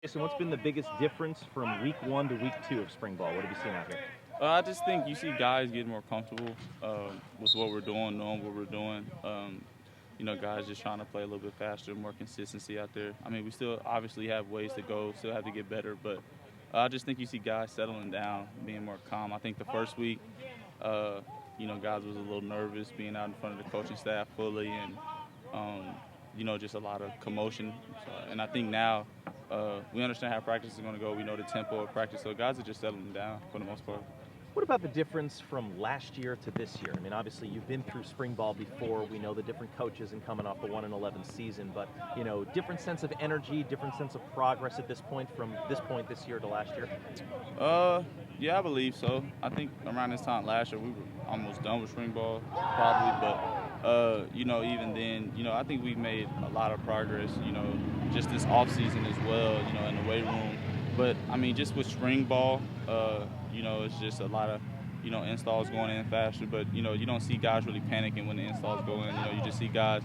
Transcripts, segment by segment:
So what's been the biggest difference from week 1 to week 2 of spring ball? What have you seen out here? I just think you see guys getting more comfortable with what we're doing, knowing what we're doing. Guys just trying to play a little bit faster, more consistency out there. I mean, we still obviously have ways to go, still have to get better, but I just think you see guys settling down, being more calm. I think the first week, guys was a little nervous being out in front of the coaching staff fully and, just a lot of commotion. And I think now we understand how practice is going to go. We know the tempo of practice, so guys are just settling down for the most part. What about the difference from last year to this year? I mean, obviously you've been through spring ball before. We know the different coaches and coming off the 1-11 season, but different sense of energy, different sense of progress at this point from this point this year to last year. Yeah, I believe so. I think around this time last year we were almost done with spring ball, probably, but even then, I think we've made a lot of progress. Just this off season as well. In the weight room. But I mean, just with spring ball, it's just a lot of installs going in faster. But you don't see guys really panicking when the installs go in. You just see guys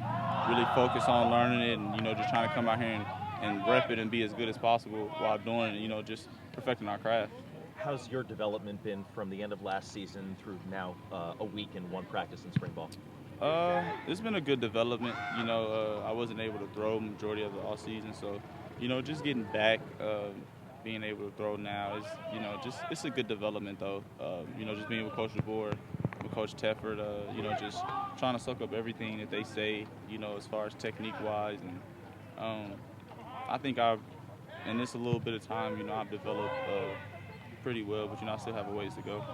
really focus on learning it and just trying to come out here and rep it and be as good as possible while doing it. Just perfecting our craft. How's your development been from the end of last season through now a week and one practice in spring ball? It's been a good development. I wasn't able to throw majority of the off season, so just getting back, being able to throw now is it's a good development though. Just being with Coach DeBoer, with Coach Tefford, just trying to soak up everything that they say, as far as technique wise, and I think in this a little bit of time, I've developed pretty well, but I still have a ways to go.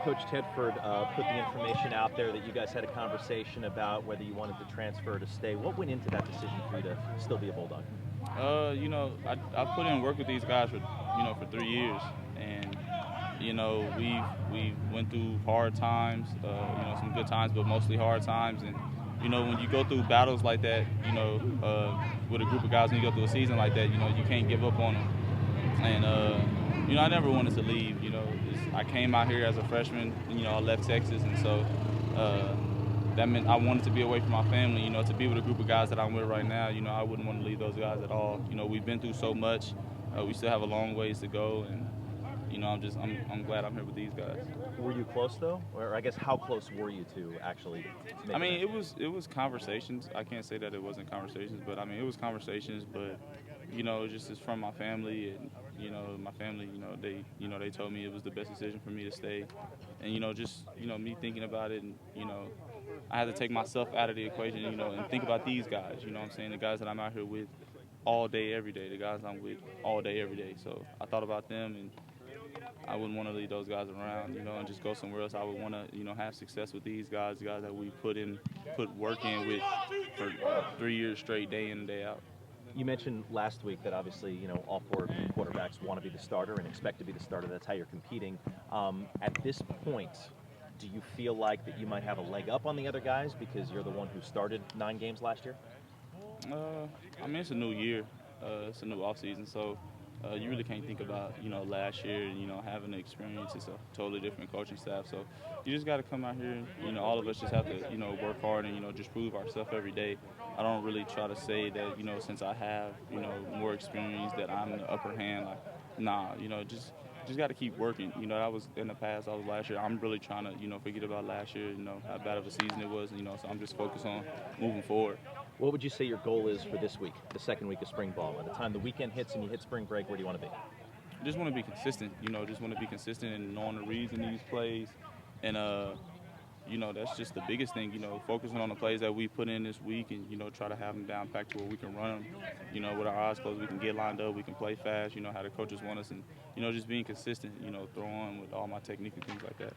Coach Tedford put the information out there that you guys had a conversation about whether you wanted to transfer or to stay. What went into that decision for you to still be a Bulldog? I put in work with these guys for 3 years, and we went through hard times, some good times, but mostly hard times. And when you go through battles like that, with a group of guys, when you go through a season like that, you can't give up on them. And I never wanted to leave. I came out here as a freshman. I left Texas, and so that meant I wanted to be away from my family. To be with a group of guys that I'm with right now. I wouldn't want to leave those guys at all. We've been through so much. We still have a long ways to go, and I'm glad I'm here with these guys. Were you close though, or I guess how close were you to actually? I mean, it was conversations. I can't say that it wasn't conversations, but I mean it was conversations. But just as from my family, and my family, they told me it was the best decision for me to stay, and just me thinking about it, and I had to take myself out of the equation, and think about these guys. What I'm saying, the guys that I'm out here with all day, every day, the guys I'm with all day, every day. So I thought about them, and I wouldn't want to leave those guys around, and just go somewhere else. I would want to, have success with these guys, the guys that we put work in with for 3 years straight, day in and day out. You mentioned last week that obviously, all four quarterbacks want to be the starter and expect to be the starter. That's how you're competing. At this point, do you feel like that you might have a leg up on the other guys because you're the one who started 9 games last year? I mean, it's a new year. It's a new offseason, so you really can't think about, last year, having the experience. It's a totally different coaching staff. So you just got to come out here and, all of us just have to, work hard and, just prove ourselves every day. I don't really try to say that, since I have, more experience that I'm the upper hand. Like, nah, just got to keep working. That was in the past. I was last year. I'm really trying to, forget about last year, how bad of a season it was, so I'm just focused on moving forward. What would you say your goal is for this week, the second week of spring ball? By the time the weekend hits and you hit spring break, where do you want to be? I just want to be consistent, just want to be consistent in knowing the reads in these plays. And, that's just the biggest thing, focusing on the plays that we put in this week and, try to have them down back to where we can run them. With our eyes closed, we can get lined up, we can play fast, how the coaches want us. And, just being consistent, throwing with all my technique and things like that.